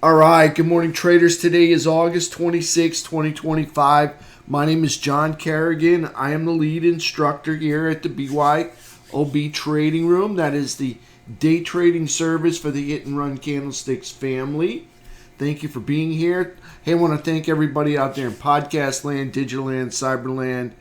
All right, good morning, traders. Today is August 26, 2025. My name is John Carignan. I am the lead instructor here at the BYOB Trading Room. That is the day trading service for the hit and run candlesticks family. Thank you for being here. Hey, I want to thank everybody out there in podcast land, digital land, cyber land,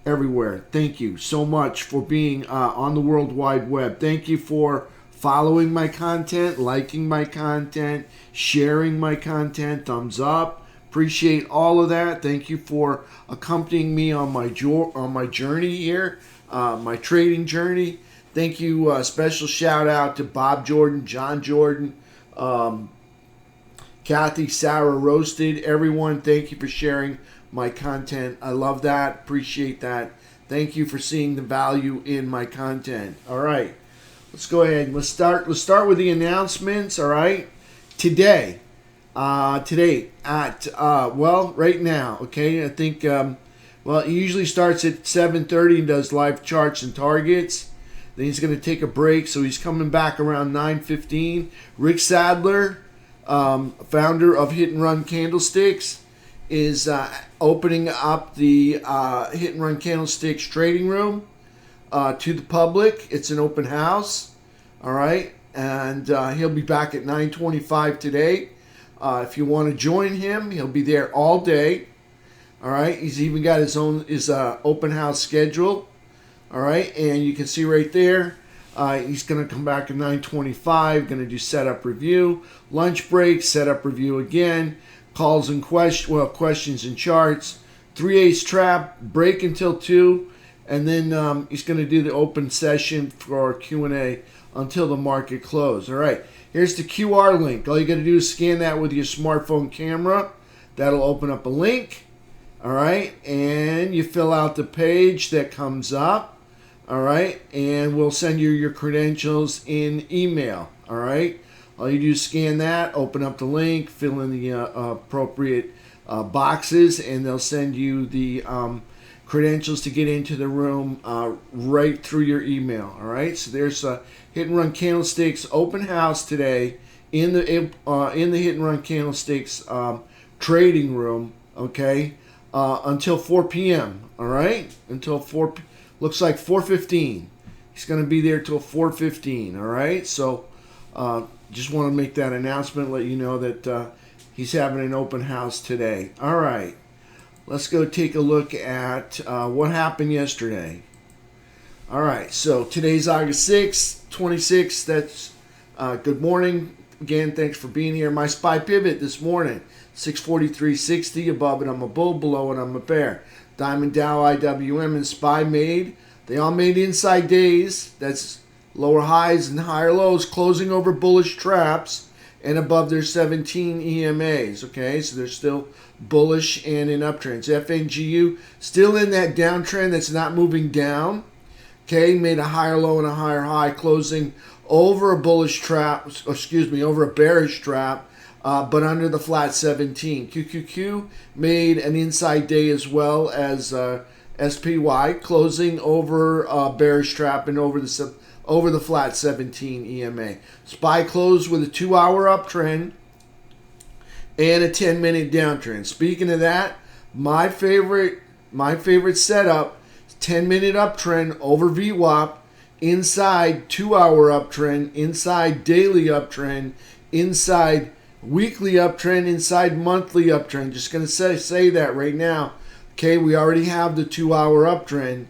everywhere. Thank you so much for being on the World Wide Web. Thank you for following my content, liking my content, sharing my content, thumbs up. Appreciate all of that. Thank you for accompanying me on my journey here, my trading journey. Thank you. Special shout out to Bob Jordan, John Jordan, Kathy, Sarah Roasted, everyone. Thank you for sharing my content. I love that. Appreciate that. Thank you for seeing the value in my content. All right. Let's go ahead. Let's start with the announcements. All right. Today at right now. Okay. I think he usually starts at 7:30 and does live charts and targets. Then he's going to take a break, so he's coming back around 9:15. Rick Sadler, founder of Hit and Run Candlesticks, is opening up the Hit and Run Candlesticks Trading Room to the public. It's an open house, all right, and he'll be back at 9:25 today. If you want to join him, he'll be there all day, all right. He's even got his open house schedule, all right, and you can see right there. He's going to come back at 9:25. Going to do setup review, lunch break, setup review again, calls and questions and charts, 3/8 trap, break until 2. And then he's going to do the open session for Q&A until the market close. All right, here's the QR link. All you got to do is scan that with your smartphone camera. That'll open up a link. All right, and you fill out the page that comes up. All right, and we'll send you your credentials in email. All right, all you do is scan that, open up the link, fill in the appropriate boxes, and they'll send you the credentials to get into the room right through your email. All right, so there's a Hit and Run Candlesticks open house today in the Hit and Run Candlesticks trading room. Okay, until 4 p.m. All right, until 4. Looks like 4:15. He's going to be there till 4:15. All right, so just want to make that announcement, let you know that he's having an open house today. All right. Let's go take a look at what happened yesterday. All right, so today's August 6th, 26th. That's good morning. Again, thanks for being here. My SPY pivot this morning, 643.60. Above it, I'm a bull. Below it, I'm a bear. Diamond, Dow, IWM, and SPY they all made inside days. That's lower highs and higher lows, closing over bullish traps and above their 17 EMAs. Okay, so they're still bullish and in uptrends. FNGU still in that downtrend that's not moving down. Okay, made a higher low and a higher high, closing over a bullish trap, over a bearish trap, but under the flat 17. QQQ made an inside day as well as SPY, closing over a bearish trap and over the flat 17 EMA. SPY closed with a 2-hour uptrend and a 10-minute downtrend. Speaking of that, my favorite setup, 10-minute uptrend over VWAP, inside 2-hour uptrend, inside daily uptrend, inside weekly uptrend, inside monthly uptrend. Just going to say that right now. Okay, we already have the 2-hour uptrend.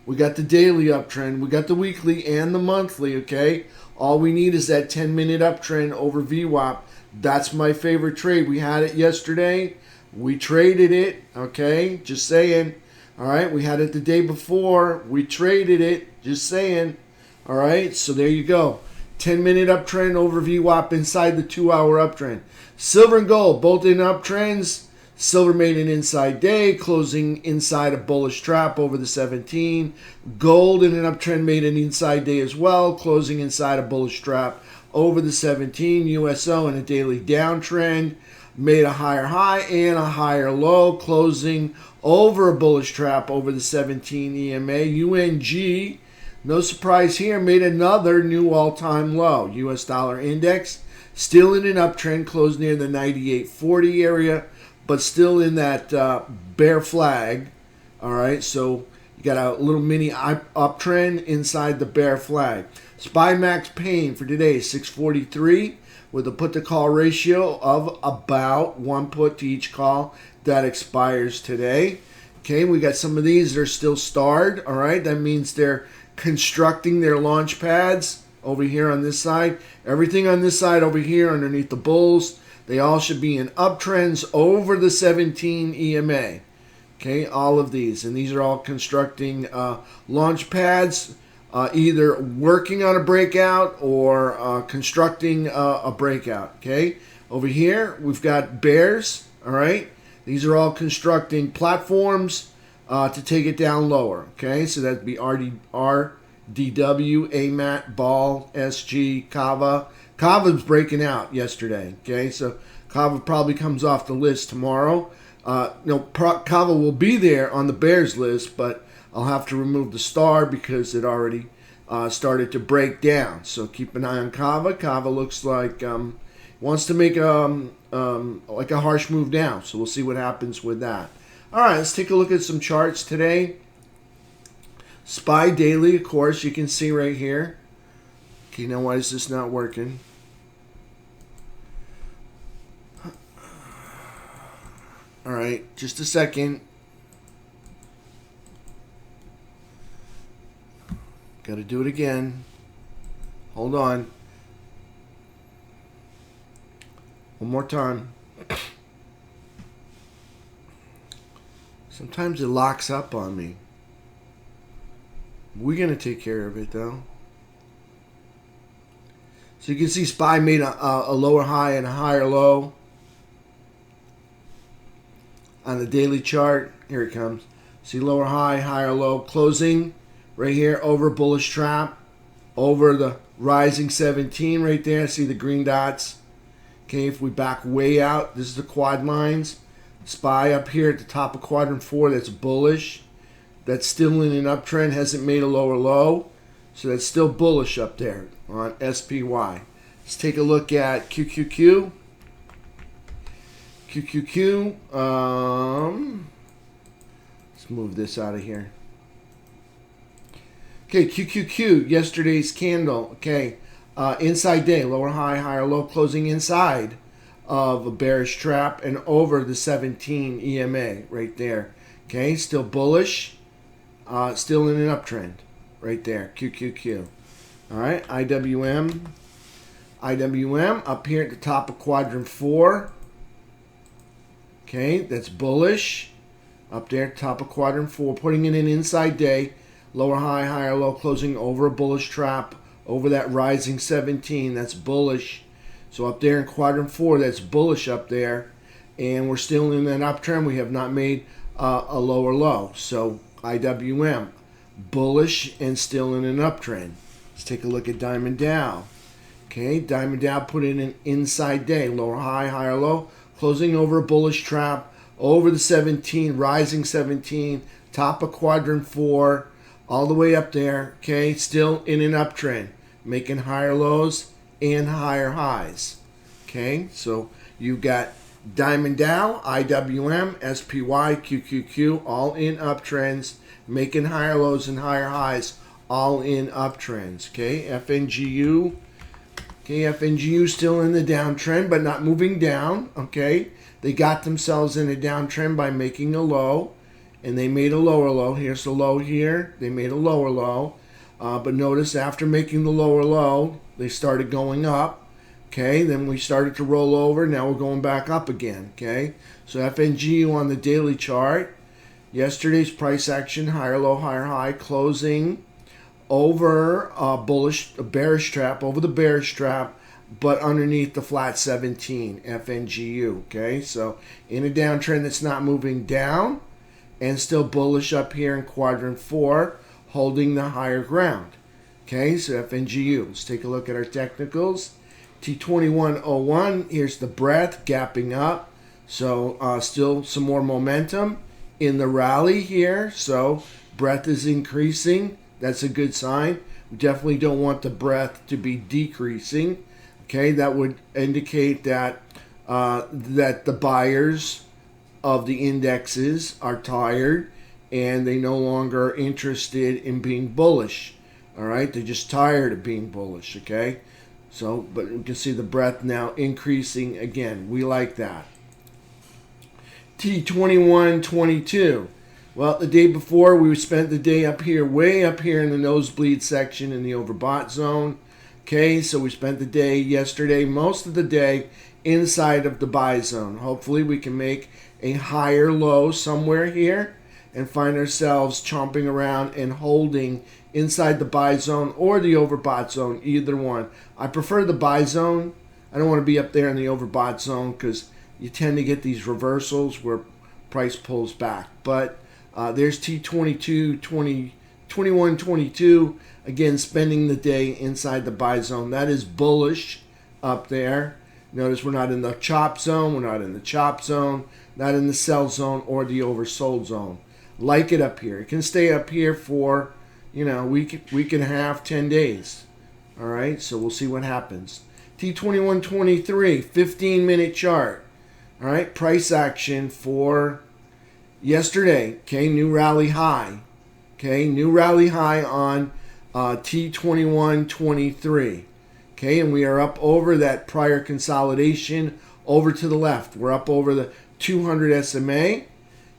We got the daily uptrend. We got the weekly and the monthly, okay? All we need is that 10-minute uptrend over VWAP. That's my favorite trade. We had it yesterday. We traded it, okay? Just saying. All right, we had it the day before. We traded it. Just saying. All right, so there you go. 10-minute uptrend over VWAP inside the 2-hour uptrend. Silver and gold, both in uptrends. Silver made an inside day, closing inside a bullish trap over the 17. Gold in an uptrend made an inside day as well, closing inside a bullish trap over the 17. USO in a daily downtrend made a higher high and a higher low, closing over a bullish trap over the 17 EMA. UNG No surprise here, made another new all-time low. U.S. dollar index still in an uptrend, closed near the 98.40 area, but still in that bear flag. All right, so you got a little mini uptrend inside the bear flag. SPY max pain for today is 643 with a put to call ratio of about 1 put to each call that expires today. Okay, we got some of these that are still starred. All right, that means they're constructing their launch pads over here on this side. Everything on this side over here underneath the bulls, they all should be in uptrends over the 17 EMA. Okay, all of these. And these are all constructing launch pads, either working on a breakout or constructing a breakout. Okay, over here we've got bears. All right, these are all constructing platforms to take it down lower. Okay, so that'd be RDW, AMAT, BAL, SG, Kava. Kava's breaking out yesterday. Okay, so Kava probably comes off the list tomorrow. Kava will be there on the bears list, but I'll have to remove the star because it already started to break down. So keep an eye on Kava. Kava looks like wants to make like a harsh move down. So we'll see what happens with that. All right, let's take a look at some charts today. SPY daily, of course, you can see right here. Okay, now why is this not working? All right, just a second. Got to do it again. Hold on. One more time. Sometimes it locks up on me. We're going to take care of it, though. So you can see SPY made a lower high and a higher low on the daily chart. Here it comes. See lower high, higher low, closing right here over bullish trap, over the rising 17 right there. See the green dots. Okay, if we back way out, this is the quad lines. SPY up here at the top of quadrant 4, that's bullish. That's still in an uptrend, hasn't made a lower low. So that's still bullish up there on SPY. Let's take a look at QQQ. QQQ, let's move this out of here. Okay, QQQ, yesterday's candle. Okay, inside day, lower high, higher low, closing inside of a bearish trap and over the 17 EMA right there. Okay, still bullish, still in an uptrend right there, QQQ. All right, IWM. IWM up here at the top of quadrant 4. Okay, that's bullish. Up there, top of quadrant 4, putting in an inside day. Lower high, higher low, closing over a bullish trap, over that rising 17. That's bullish. So up there in quadrant 4, that's bullish up there. And we're still in an uptrend. We have not made a lower low. So IWM, bullish and still in an uptrend. Let's take a look at Diamond Dow. Okay, Diamond Dow put in an inside day. Lower high, higher low, closing over a bullish trap, over the 17, rising 17, top of quadrant 4, all the way up there. Okay, still in an uptrend, making higher lows and higher highs. Okay, so you got Diamond Dow, IWM, SPY, QQQ, all in uptrends, making higher lows and higher highs, all in uptrends. Okay, FNGU. Okay, FNGU still in the downtrend, but not moving down. Okay, they got themselves in a downtrend by making a low, and they made a lower low. Here's the low here. They made a lower low, but notice after making the lower low, they started going up. Okay, then we started to roll over. Now we're going back up again. Okay, so FNGU on the daily chart. Yesterday's price action, higher low, higher high, closing over a bearish trap, over the bearish trap, but underneath the flat 17, FNGU. Okay, so in a downtrend that's not moving down and still bullish up here in quadrant 4, holding the higher ground. Okay, so FNGU. Let's take a look at our technicals. T2101, here's the breadth gapping up. So still some more momentum in the rally here. So breadth is increasing. That's a good sign. We definitely don't want the breadth to be decreasing. Okay, that would indicate that that the buyers of the indexes are tired and they no longer are interested in being bullish. All right, they're just tired of being bullish. Okay, so but we can see the breadth now increasing again. We like that. T2122. Well, the day before we spent the day up here, way up here in the nosebleed section in the overbought zone. Okay, so we spent the day yesterday, most of the day inside of the buy zone. Hopefully we can make a higher low somewhere here and find ourselves chomping around and holding inside the buy zone or the overbought zone, either one. I prefer the buy zone. I don't want to be up there in the overbought zone because you tend to get these reversals where price pulls back. But there's T2122, again, spending the day inside the buy zone. That is bullish up there. Notice we're not in the chop zone, we're not in the chop zone, not in the sell zone or the oversold zone. Like it up here. It can stay up here for, week and a half, 10 days. All right, so we'll see what happens. T2123, 15-minute chart. All right, price action for yesterday. Okay, new rally high. Okay, new rally high on T2123. Okay, and we are up over that prior consolidation over to the left. We're up over the 200 SMA.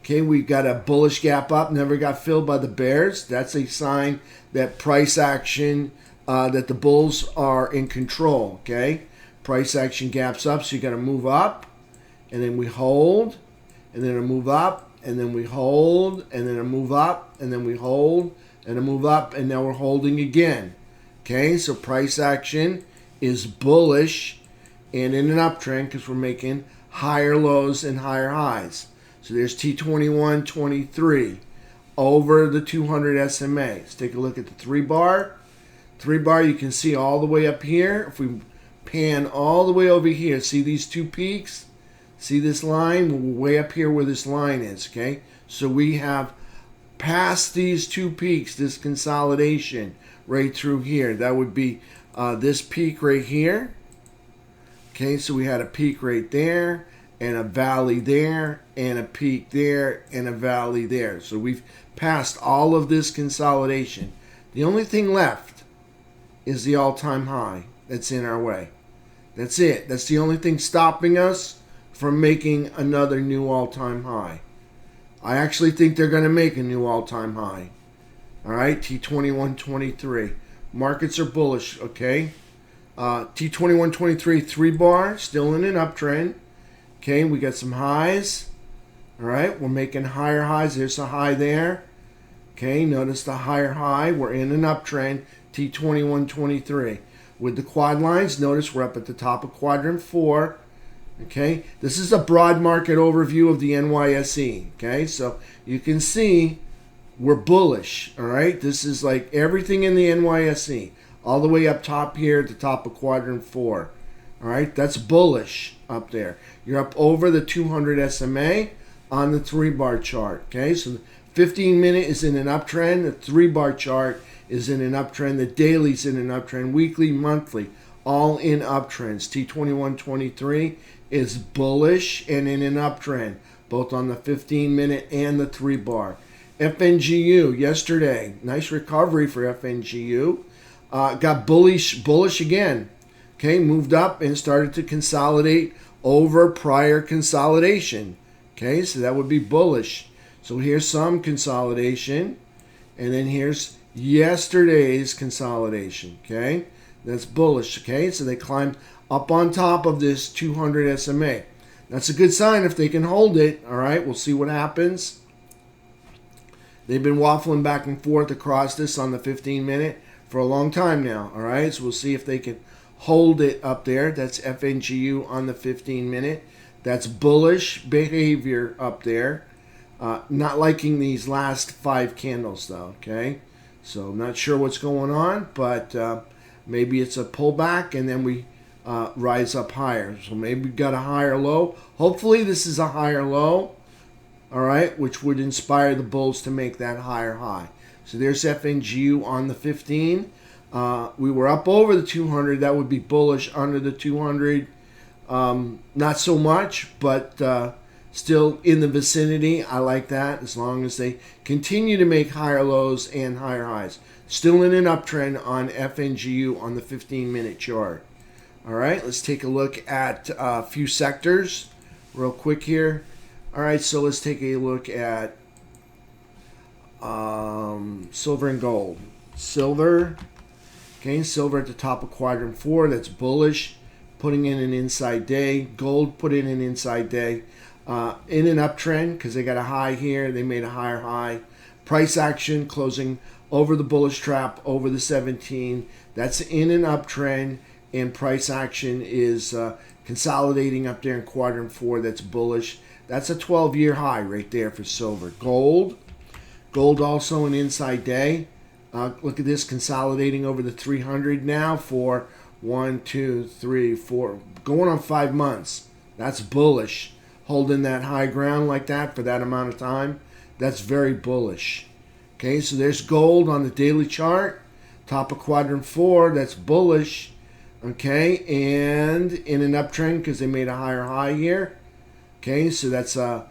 Okay, we've got a bullish gap up, never got filled by the bears. That's a sign that price action, that the bulls are in control. Okay, price action gaps up, so you got to move up, and then we hold, and then a move up, and then we hold, and then a move up, and then we hold, and a move up, and now we're holding again. Okay, so price action is bullish and in an uptrend because we're making higher lows and higher highs. So there's T2123 over the 200 SMA. Let's take a look at the 3-bar. 3-bar, you can see all the way up here. If we pan all the way over here, see these two peaks? See this line? We're way up here where this line is, okay? So we have passed these two peaks, this consolidation right through here. That would be this peak right here. Okay, so we had a peak right there, and a valley there, and a peak there, and a valley there. So we've passed all of this consolidation. The only thing left is the all-time high that's in our way. That's it. That's the only thing stopping us from making another new all-time high. I actually think they're going to make a new all-time high. All right, T2123. Markets are bullish, okay? T2123 3-bar, still in an uptrend. Okay, we got some highs. All right, we're making higher highs. There's a high there. Okay, notice the higher high. We're in an uptrend, T2123. With the quad lines, notice we're up at the top of quadrant 4. Okay, this is a broad market overview of the NYSE. Okay, so you can see we're bullish. All right, this is like everything in the NYSE, all the way up top here at the top of quadrant 4. All right, that's bullish up there. You're up over the 200 SMA on the 3-bar chart. Okay, so the 15-minute is in an uptrend. The 3-bar chart is in an uptrend. The daily's in an uptrend. Weekly, monthly, all in uptrends. T2123 is bullish and in an uptrend, both on the 15-minute and the 3-bar. FNGU yesterday, nice recovery for FNGU. Got bullish again. Okay, moved up and started to consolidate over prior consolidation. Okay, so that would be bullish. So here's some consolidation, and then here's yesterday's consolidation. Okay, that's bullish. Okay, so they climbed up on top of this 200 SMA. That's a good sign if they can hold it. All right, we'll see what happens. They've been waffling back and forth across this on the 15-minute for a long time now. All right, so we'll see if they can hold it up there. That's FNGU on the 15-minute. That's bullish behavior up there. Not liking these last 5 candles though. Okay, so not sure what's going on, but maybe it's a pullback and then we rise up higher. So maybe we've got a higher low. Hopefully this is a higher low. All right, which would inspire the bulls to make that higher high. So there's FNGU on the 15. We were up over the 200. That would be bullish. Under the 200, not so much, but still in the vicinity. I like that as long as they continue to make higher lows and higher highs. Still in an uptrend on FNGU on the 15-minute chart. All right, let's take a look at a few sectors real quick here. All right, so let's take a look at silver and gold. Silver, okay, silver at the top of quadrant 4. That's bullish, putting in an inside day. Gold put in an inside day. In an uptrend because they got a high here. They made a higher high. Price action closing over the bullish trap over the 17. That's in an uptrend, and price action is consolidating up there in quadrant 4. That's bullish. That's a 12-year high right there for silver. Gold also an inside day. Look at this, consolidating over the 300 now for 1, 2, 3, 4, going on 5 months. That's bullish. Holding that high ground like that for that amount of time, that's very bullish. Okay, so there's gold on the daily chart, top of quadrant 4, that's bullish. Okay, and in an uptrend because they made a higher high here. Okay, so that's a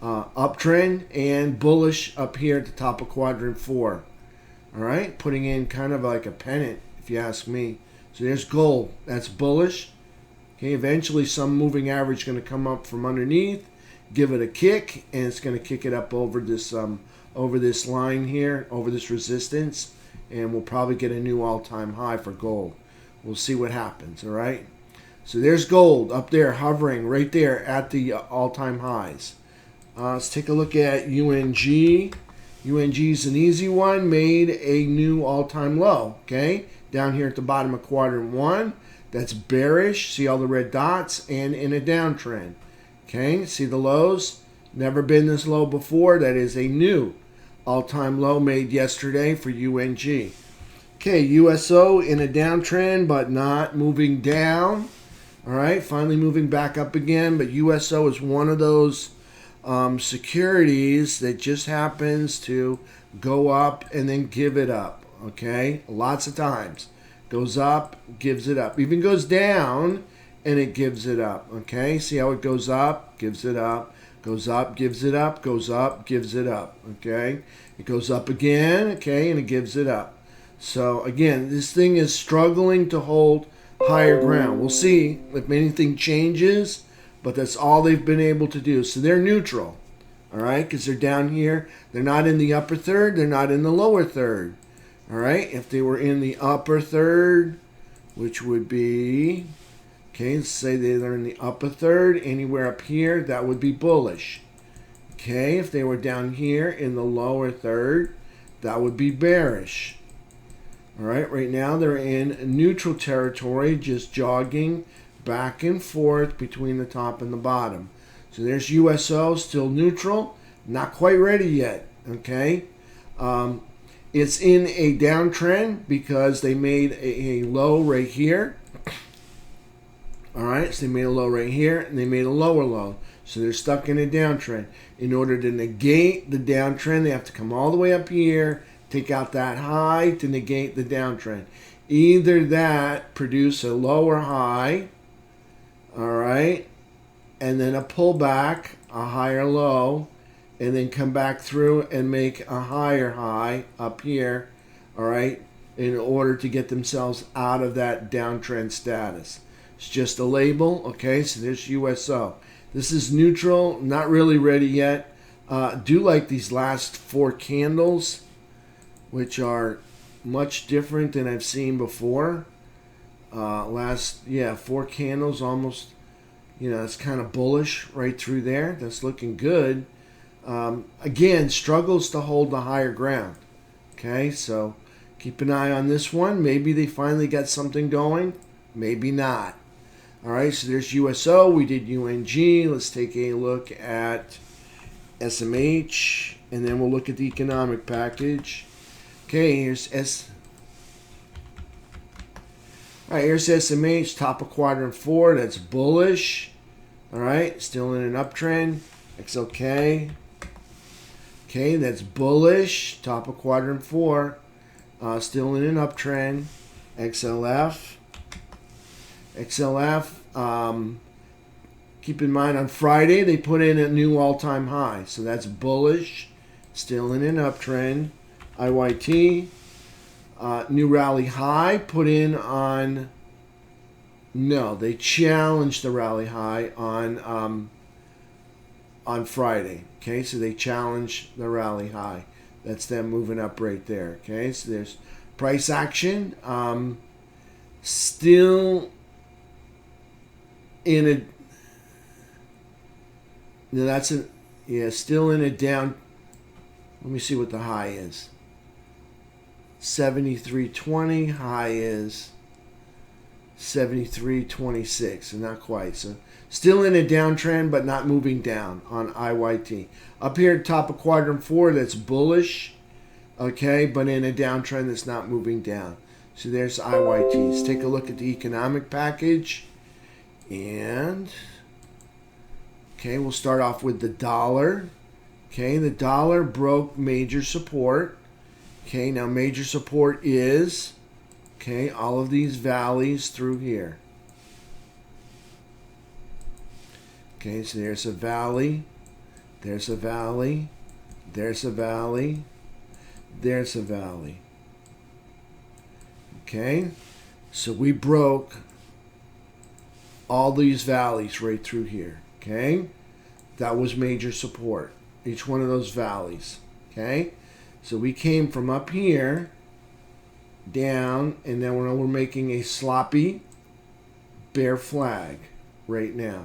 uptrend and bullish up here at the top of quadrant 4. All right, putting in kind of like a pennant, if you ask me. So there's gold, that's bullish. Okay, eventually some moving average is going to come up from underneath, give it a kick, and it's going to kick it up over this line here, over this resistance, and we'll probably get a new all-time high for gold. We'll see what happens, all right? So there's gold up there hovering right there at the all-time highs. Let's take a look at UNG. UNG is an easy one, made a new all-time low, okay? Down here at the bottom of quadrant 1. That's bearish. See all the red dots, and in a downtrend. Okay, see the lows? Never been this low before. That is a new all-time low made yesterday for UNG. Okay, USO in a downtrend, but not moving down. All right, finally moving back up again. But USO is one of those securities that just happens to go up and then give it up. Okay, lots of times. Goes up, gives it up. Even goes down, and it gives it up. Okay, see how it goes up, gives it up, goes up, gives it up, goes up, gives it up. Okay, it goes up again, okay, and it gives it up. So again, this thing is struggling to hold higher ground. We'll see if anything changes, but that's all they've been able to do. So they're neutral, all right, because they're down here. They're not in the upper third. They're not in the lower third. All right, if they were in the upper third, which would be, okay, let's say they're in the upper third, anywhere up here, that would be bullish. Okay, if they were down here in the lower third, that would be bearish. All right now they're in neutral territory, just jogging back and forth between the top and the bottom. So there's USO, still neutral, not quite ready yet, okay? It's in a downtrend because they made a low right here. All right, so they made a low right here, and they made a lower low. So they're stuck in a downtrend. In order to negate the downtrend, they have to come all the way up here, take out that high to negate the downtrend. Either that, produce a lower high, all right, and then a pullback, a higher low, and then come back through and make a higher high up here, all right, in order to get themselves out of that downtrend status. It's just a label, okay, so there's USO. This is neutral, not really ready yet. Do like these last 4 candles, which are much different than I've seen before. 4 candles almost, it's kind of bullish right through there. That's looking good. Again, struggles to hold the higher ground. Okay, so keep an eye on this one. Maybe they finally got something going. Maybe not. All right, so there's USO. We did UNG. Let's take a look at SMH, and then we'll look at the economic package. Okay, here's here's SMH, top of quadrant 4. That's bullish. All right, still in an uptrend. XLK. Okay, that's bullish. Top of quadrant 4. Still in an uptrend. XLF. Keep in mind on Friday they put in a new all-time high. So that's bullish. Still in an uptrend. IYT. New rally high put in on... No, they challenged the rally high on Friday. Okay, so they challenged the rally high. That's them moving up right there. Okay, so there's price action. Still in a... No, that's a... Yeah, still in a down... Let me see what the high is. 73.20. High is 73.26. So not quite. So still in a downtrend, but not moving down on IYT. Up here at top of quadrant 4, that's bullish. Okay, but in a downtrend that's not moving down. So there's IYT. Let's take a look at the economic package. And... Okay, we'll start off with the dollar. Okay, the dollar broke major support. Okay, now major support is, okay, all of these valleys through here. Okay, so there's a valley, there's a valley, there's a valley, there's a valley. Okay, so we broke all these valleys right through here. Okay, that was major support. Each one of those valleys. Okay, so we came from up here down, and then we're making a sloppy bear flag right now.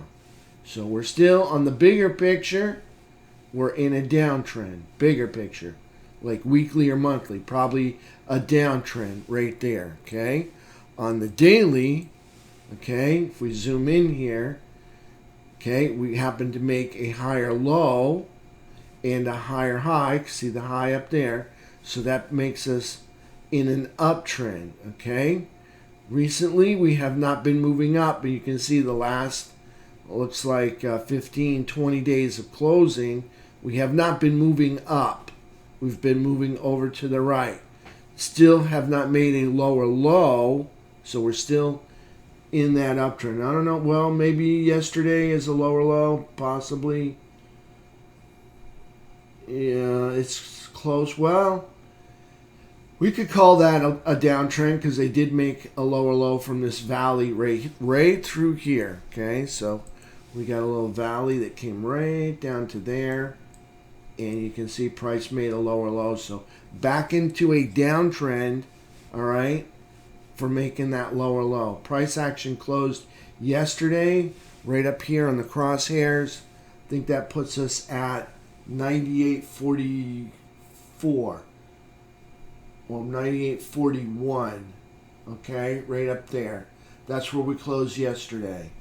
So we're still on the bigger picture. We're in a downtrend. Bigger picture, like weekly or monthly, probably a downtrend right there. Okay, on the daily. Okay, if we zoom in here. Okay, we happen to make a higher low and a higher high. See the high up there? So that makes us in an uptrend. Okay, recently we have not been moving up, but you can see the last, looks like 15, 20 days of closing, we have not been moving up. We've been moving over to the right. Still have not made a lower low, so we're still in that uptrend. I don't know. Well, maybe yesterday is a lower low, possibly. Yeah, it's close. Well, we could call that a downtrend because they did make a lower low from this valley right through here. Okay, so we got a little valley that came right down to there, and you can see price made a lower low. So back into a downtrend. All right. For making that lower low. Price action closed yesterday right up here on the crosshairs. I think that puts us at 98.44 or 98.41. Okay, right up there. That's where we closed yesterday.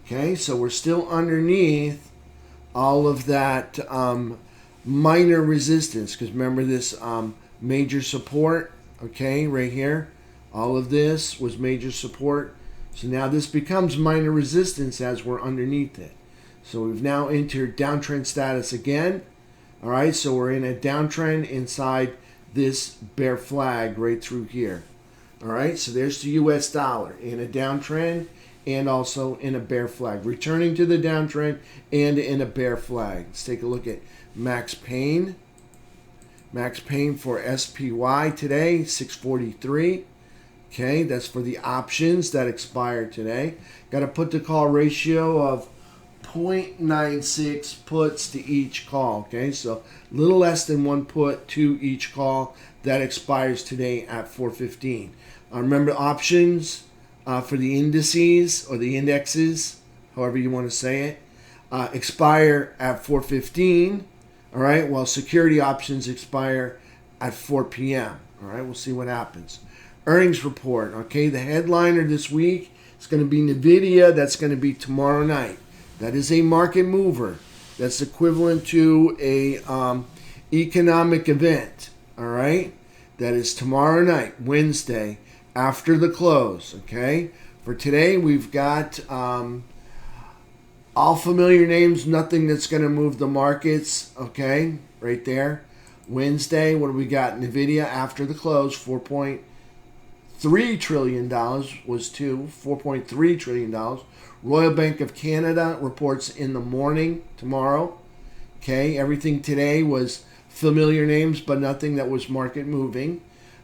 Okay, so we're still underneath all of that minor resistance, because remember this major support, okay, right here. All of this was major support. So now this becomes minor resistance as we're underneath it. So we've now entered downtrend status again. All right, so we're in a downtrend inside this bear flag right through here. All right, so there's the US dollar in a downtrend and also in a bear flag. Returning to the downtrend and in a bear flag. Let's take a look at Max Pain. Max Pain for SPY today, 643. Okay, that's for the options that expired today. Got a put to call ratio of 0.96 puts to each call. Okay, so a little less than one put to each call that expires today at 4:15. Remember, options for the indices or the indexes, however you want to say it, expire at 4:15. All right, while security options expire at 4 p.m. All right, we'll see what happens. Earnings report. Okay, the headliner this week is going to be NVIDIA. That's going to be tomorrow night. That is a market mover. That's equivalent to a economic event. All right, that is tomorrow night, Wednesday, after the close. Okay, for today we've got all familiar names. Nothing that's going to move the markets. Okay, right there. Wednesday, what do we got? Nvidia after the close, $4.3 trillion was $4.3 trillion. Royal Bank of Canada reports in the morning tomorrow. Okay, everything today was familiar names, but nothing that was market moving.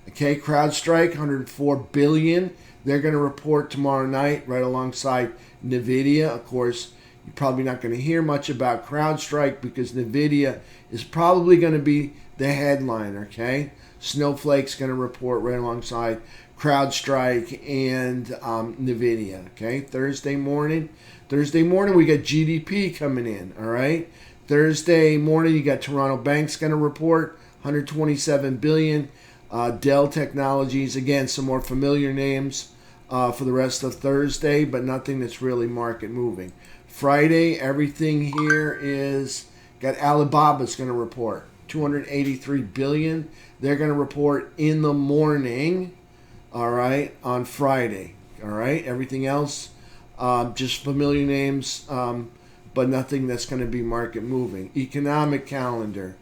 Okay, CrowdStrike, $104 billion. They're going to report tomorrow night right alongside Nvidia. Of course, you're probably not going to hear much about CrowdStrike because Nvidia is probably going to be the headliner. Okay, Snowflake's going to report right alongside CrowdStrike and Nvidia. Okay, Thursday morning we got GDP coming in. All right, Thursday morning you got Toronto Bank's going to report $127 billion. Dell Technologies, again, some more familiar names for the rest of Thursday, but nothing that's really market moving. Friday, everything here is got Alibaba's going to report $283 billion. They're going to report in the morning, all right, on Friday. All right, everything else, just familiar names, but nothing that's going to be market moving. Economic calendar.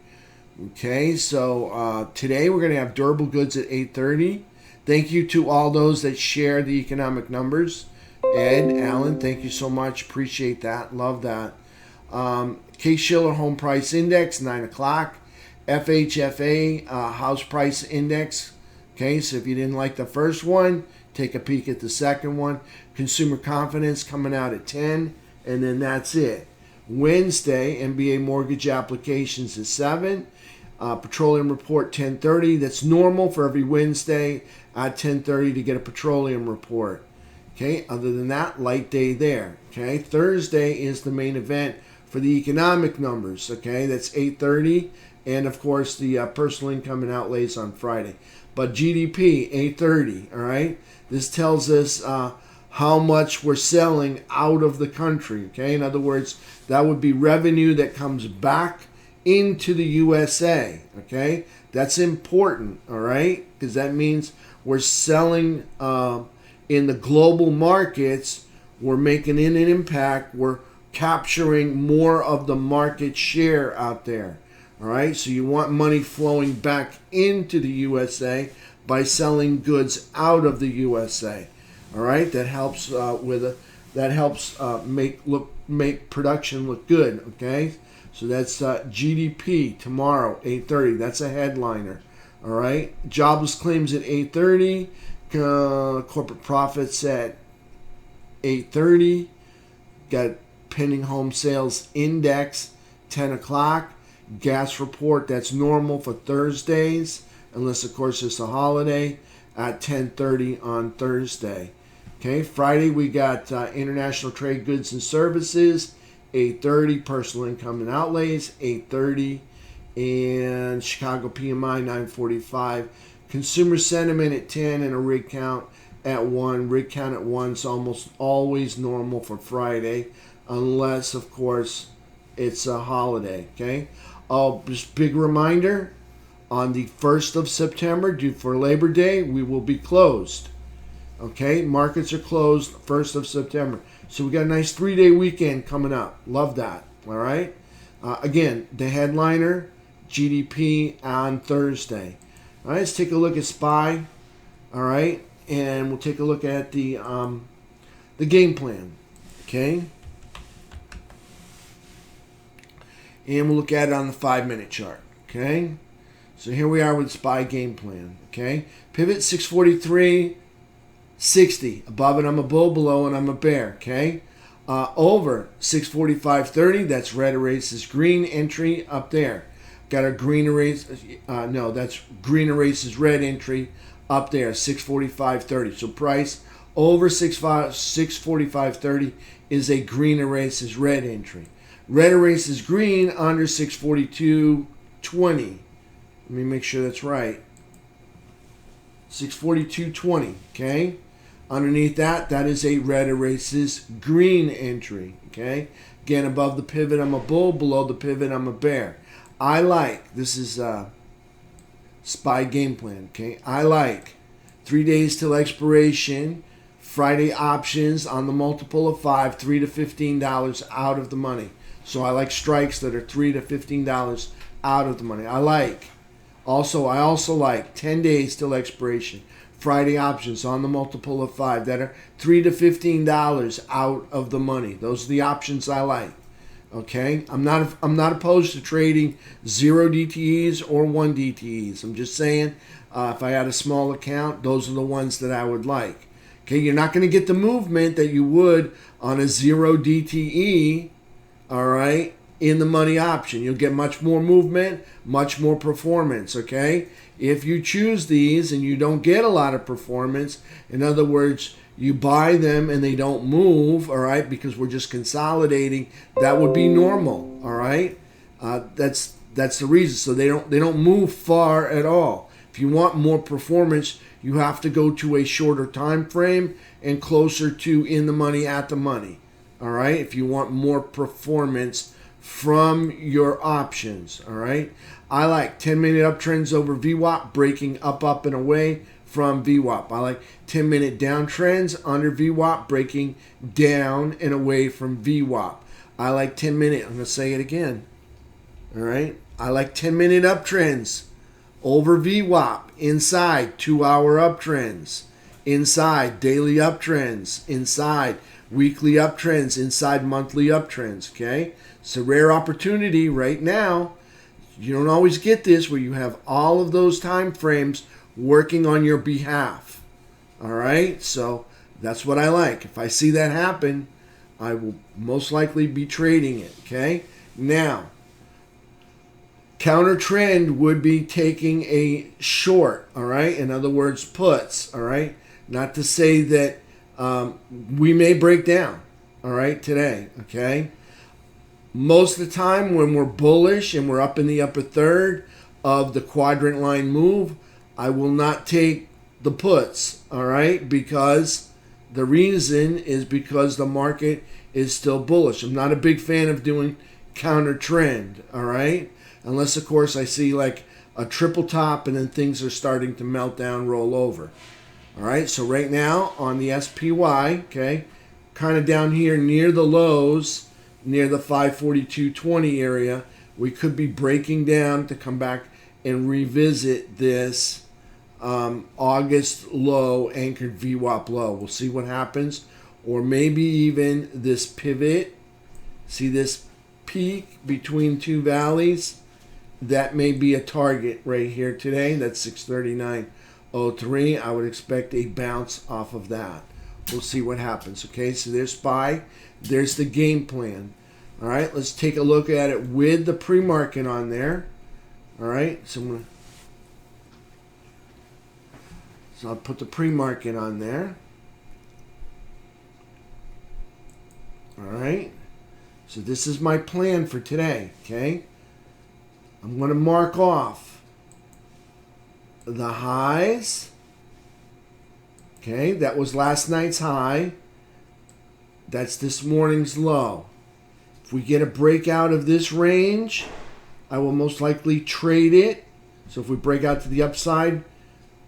Okay, so today we're going to have durable goods at 8:30. Thank you to all those that share the economic numbers. Ed, Alan, thank you so much. Appreciate that. Love that. Case-Shiller Home Price Index, 9 o'clock. FHFA House Price Index. Okay, so if you didn't like the first one, take a peek at the second one. Consumer Confidence coming out at 10, and then that's it. Wednesday, NBA mortgage applications at 7. Petroleum report 10:30. That's normal for every Wednesday at 10:30 to get a petroleum report. Okay, other than that, light day there. Okay, Thursday is the main event for the economic numbers. Okay, that's 8:30. And of course, the personal income and outlays on Friday. But GDP, 8:30. All right, this tells us how much we're selling out of the country. Okay, in other words, that would be revenue that comes back into the USA. Okay, that's important. All right, because that means we're selling in the global markets. We're making an impact. We're capturing more of the market share out there. All right, so you want money flowing back into the USA by selling goods out of the USA. All right, that helps make production look good. Okay, so that's GDP tomorrow, 8:30. That's a headliner. All right, jobless claims at 8:30. Corporate profits at 8:30. Got pending home sales index 10 o'clock. Gas report, that's normal for Thursdays, unless of course it's a holiday, at 10:30 on Thursday. Okay, Friday we got international trade goods and services, 8:30. Personal income and outlays, 8:30. And Chicago PMI, 9:45. Consumer sentiment at 10 and a rig count at 1. Rig count at 1 is almost always normal for Friday, unless of course it's a holiday. Okay. Just big reminder, on the 1st of September, due for Labor Day, we will be closed. Okay, markets are closed 1st of September. So we got a nice 3-day weekend coming up. Love that. All right. Again, the headliner, GDP on Thursday. All right, let's take a look at SPY. All right, and we'll take a look at the game plan. Okay. And we'll look at it on the 5-minute chart. Okay. So here we are with SPY game plan. Okay. Pivot 643.60. Above it, I'm a bull. Below it, I'm a bear. Okay. Over 645.30. That's red erases green entry up there. Got a green erase. No, that's green erases red entry up there. 645.30. So price over 645.30 is a green erases red entry. Red erases green under 642.20. Let me make sure that's right. 642.20. Okay. Underneath that, that is a red erases green entry. Okay. Again, above the pivot, I'm a bull. Below the pivot, I'm a bear. I like, this is SPY game plan. Okay. I like 3 days till expiration. Friday options on the multiple of 5, $3 to $15 out of the money. So I like strikes that are $3 to $15 out of the money. I also like 10 days till expiration. Friday options on the multiple of 5 that are $3 to $15 out of the money. Those are the options I like. Okay, I'm not opposed to trading 0 DTEs or 1 DTEs. I'm just saying, if I had a small account, those are the ones that I would like. Okay, you're not going to get the movement that you would on a 0 DTE. All right, in the money option, you'll get much more movement, much more performance. Okay, if you choose these and you don't get a lot of performance, in other words, you buy them and they don't move, all right, because we're just consolidating, that would be normal, all right. That's the reason. So they don't move far at all. If you want more performance, you have to go to a shorter time frame and closer to in the money, at the money, all right. If you want more performance from your options, all right. I like 10-minute uptrends over VWAP, breaking up and away from VWAP. I like 10-minute downtrends under VWAP, breaking down and away from VWAP. I like 10-minute, I'm going to say it again, all right? I like 10-minute uptrends over VWAP, inside 2-hour uptrends, inside daily uptrends, inside weekly uptrends, inside monthly uptrends, okay? It's a rare opportunity right now. You don't always get this where you have all of those time frames working on your behalf. All right, so that's what I like. If I see that happen, I will most likely be trading it. Okay, now counter trend would be taking a short. All right, in other words, puts. All right, not to say that we may break down. All right, today. Okay, most of the time when we're bullish and we're up in the upper third of the quadrant line move, I will not take the puts, all right, because the reason is because the market is still bullish. I'm not a big fan of doing counter trend, all right, unless, of course, I see like a triple top and then things are starting to melt down, roll over. All right, so right now on the SPY, okay, kind of down here near the lows, near the 542.20 area, we could be breaking down to come back and revisit this August low, anchored VWAP low. We'll see what happens. Or maybe even this pivot. See this peak between two valleys? That may be a target right here today. That's 639.03. I would expect a bounce off of that. We'll see what happens. Okay, so there's SPY. There's the game plan. All right, let's take a look at it with the pre-market on there. All right, so I'll put the pre-market on there. All right, so this is my plan for today, okay? I'm going to mark off the highs. Okay, that was last night's high. That's this morning's low. If we get a breakout of this range, I will most likely trade it. So if we break out to the upside,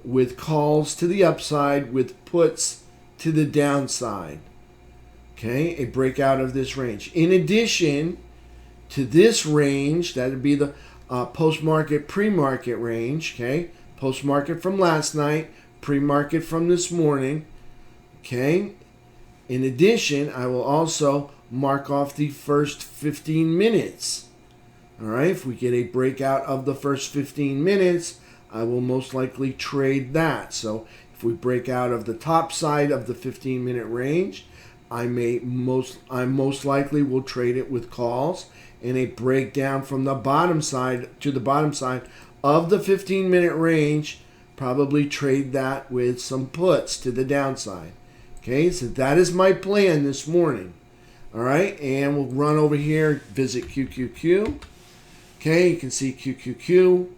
with calls to the upside, with puts to the downside. Okay, a breakout of this range. In addition to this range, that would be the post-market, pre-market range. Okay, post-market from last night, pre-market from this morning. Okay, in addition, I will also mark off the first 15 minutes. All right, if we get a breakout of the first 15 minutes, I will most likely trade that. So if we break out of the top side of the 15-minute range, I most likely will trade it with calls, and a breakdown from the bottom side to the bottom side of the 15-minute range, probably trade that with some puts to the downside. Okay, so that is my plan this morning. All right, and we'll run over here, visit QQQ. Okay, you can see QQQ.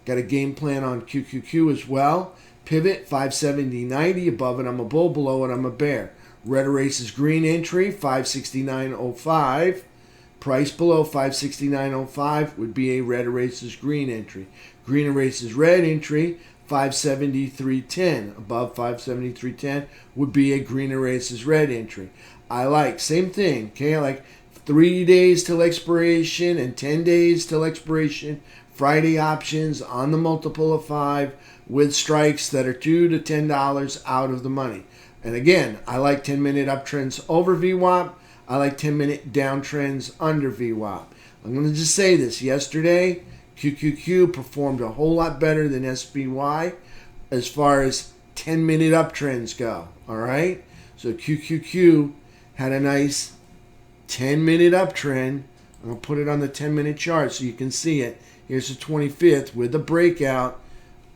Got a game plan on QQQ as well. Pivot 570.90. Above it, I'm a bull. Below it, I'm a bear. Red erases green entry 569.05. Price below 569.05 would be a red erases green entry. Green erases red entry 573.10. Above 573.10 would be a green erases red entry. I like, same thing, okay? I like 3 days till expiration and 10 days till expiration Friday options on the multiple of 5 with strikes that are $2 to $10 out of the money. And again, I like 10-minute uptrends over VWAP. I like 10-minute downtrends under VWAP. I'm going to just say this. Yesterday, QQQ performed a whole lot better than SPY as far as 10-minute uptrends go. All right? So QQQ had a nice 10-minute uptrend. I'm going to put it on the 10-minute chart so you can see it. Here's the 25th with the breakout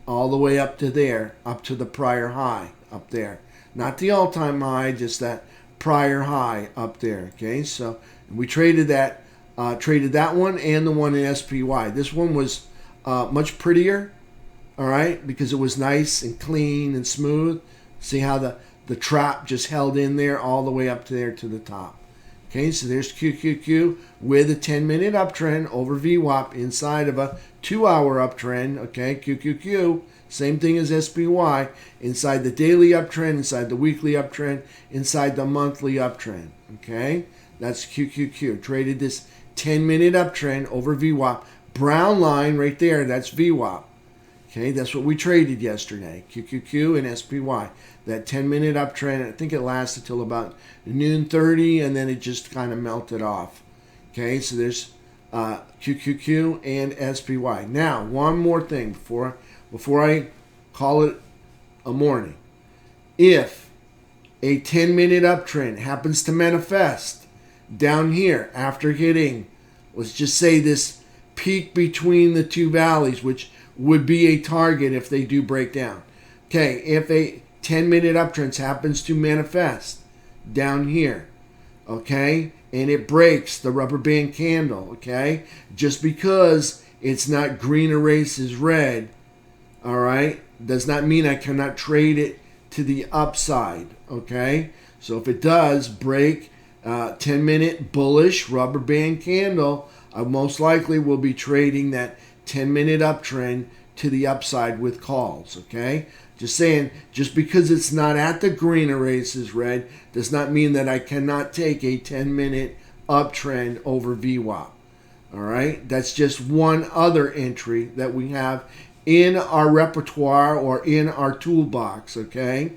all the way up to there, up to the prior high up there. Not the all-time high, just that prior high up there. Okay, so we traded that one and the one in SPY. This one was much prettier, all right, because it was nice and clean and smooth. See how the trap just held in there all the way up to there to the top. Okay, so there's QQQ with a 10-minute uptrend over VWAP inside of a 2-hour uptrend. Okay, QQQ, same thing as SPY, inside the daily uptrend, inside the weekly uptrend, inside the monthly uptrend. Okay, that's QQQ. Traded this 10-minute uptrend over VWAP. Brown line right there, that's VWAP. Okay, that's what we traded yesterday, QQQ and SPY. That 10-minute uptrend, I think it lasted till about noon 30, and then it just kind of melted off. Okay, so there's QQQ and SPY. Now, one more thing before I call it a morning. If a 10-minute uptrend happens to manifest down here after hitting, let's just say this peak between the two valleys, which would be a target if they do break down. Okay, if a 10-minute uptrend happens to manifest down here, okay, and it breaks the rubber band candle, okay, just because it's not green erases red, all right, does not mean I cannot trade it to the upside, okay? So if it does break 10-minute bullish rubber band candle, I most likely will be trading that 10-minute uptrend to the upside with calls, okay? Just saying, just because it's not at the green erases red does not mean that I cannot take a 10-minute uptrend over VWAP, all right? That's just one other entry that we have in our repertoire or in our toolbox, okay?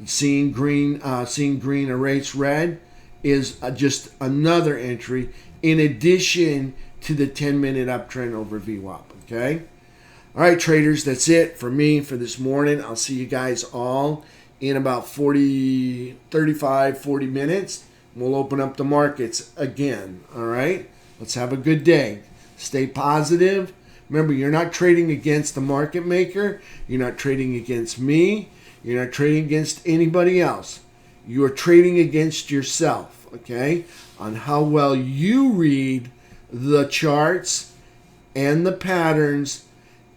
Seeing green erase red is just another entry in addition to the 10-minute uptrend over VWAP, okay? All right, traders, that's it for me for this morning. I'll see you guys all in about 35, 40 minutes. We'll open up the markets again, all right? Let's have a good day. Stay positive. Remember, you're not trading against the market maker. You're not trading against me. You're not trading against anybody else. You are trading against yourself, okay, on how well you read the charts and the patterns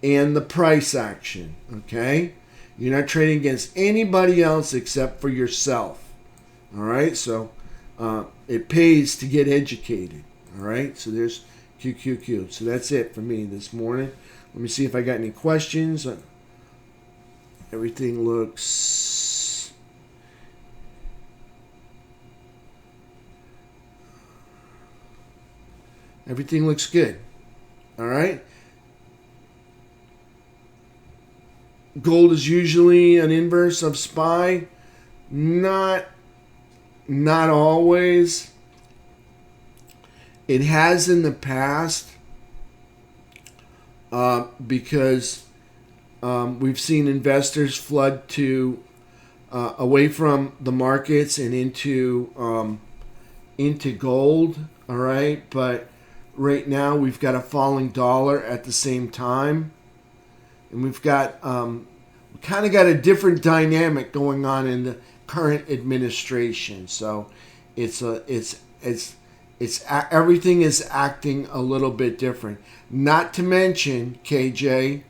and the price action, okay? You're not trading against anybody else except for yourself, all right? So it pays to get educated, all right? So there's QQQ. So that's it for me this morning. Let me see if I got any questions. Everything looks... Everything looks good, all right? Gold is usually an inverse of SPY. Not always. It has in the past because we've seen investors flood to away from the markets and into gold. All right, but right now we've got a falling dollar at the same time. And we've got we kind of got a different dynamic going on in the current administration. So everything is acting a little bit different. Not to mention, KJ,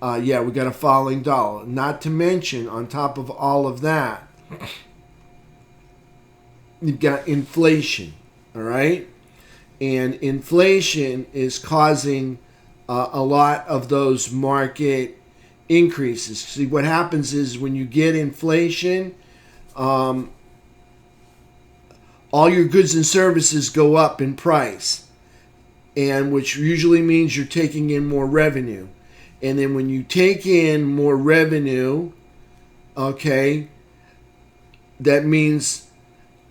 we got a falling dollar. Not to mention, on top of all of that, you've got inflation. All right, and inflation is causing a lot of those market increases. See, what happens is when you get inflation, all all your goods and services go up in price, and which usually means you're taking in more revenue. And then when you take in more revenue, okay, that means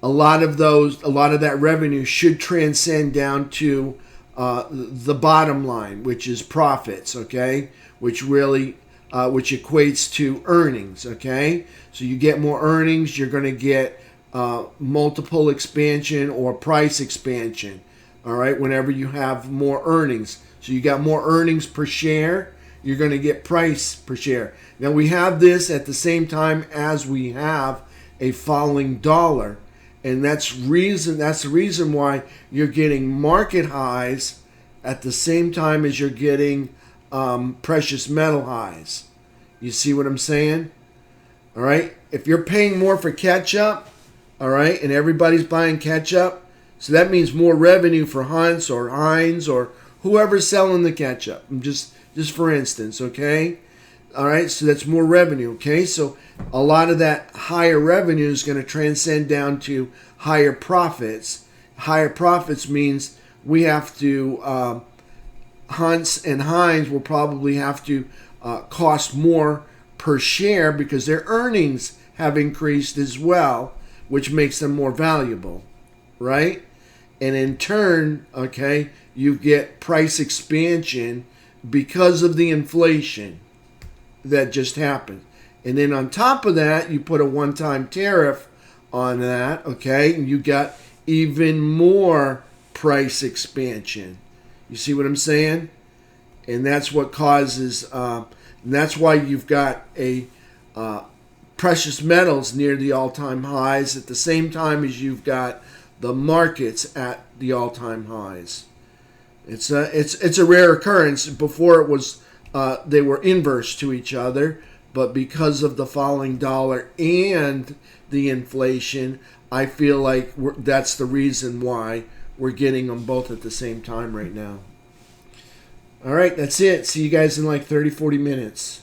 a lot of that revenue should transcend down to the bottom line, which is profits, okay, which equates to earnings, okay. So you get more earnings, you're going to get multiple expansion or price expansion, all right, whenever you have more earnings. So you got more earnings per share, you're going to get price per share. Now we have this at the same time as we have a falling dollar, and that's the reason why you're getting market highs at the same time as you're getting precious metal highs. You see what I'm saying? All right. If you're paying more for ketchup, all right, and everybody's buying ketchup, so that means more revenue for Hunt's or Heinz or whoever's selling the ketchup. Just for instance, okay? All right, so that's more revenue, okay? So a lot of that higher revenue is going to transcend down to higher profits. Higher profits means we have to, Hunt's and Heinz will probably have to cost more per share because their earnings have increased as well, which makes them more valuable, right? And in turn, okay, you get price expansion because of the inflation that just happened. And then on top of that, you put a one-time tariff on that, okay, and you got even more price expansion. You see what I'm saying? And that's what causes, and that's why you've got a precious metals near the all-time highs at the same time as you've got the markets at the all-time highs. It's a rare occurrence. Before it was they were inverse to each other, but because of the falling dollar and the inflation, I feel like that's the reason why we're getting them both at the same time right now. All right, that's it. See you guys in like 30, 40 minutes.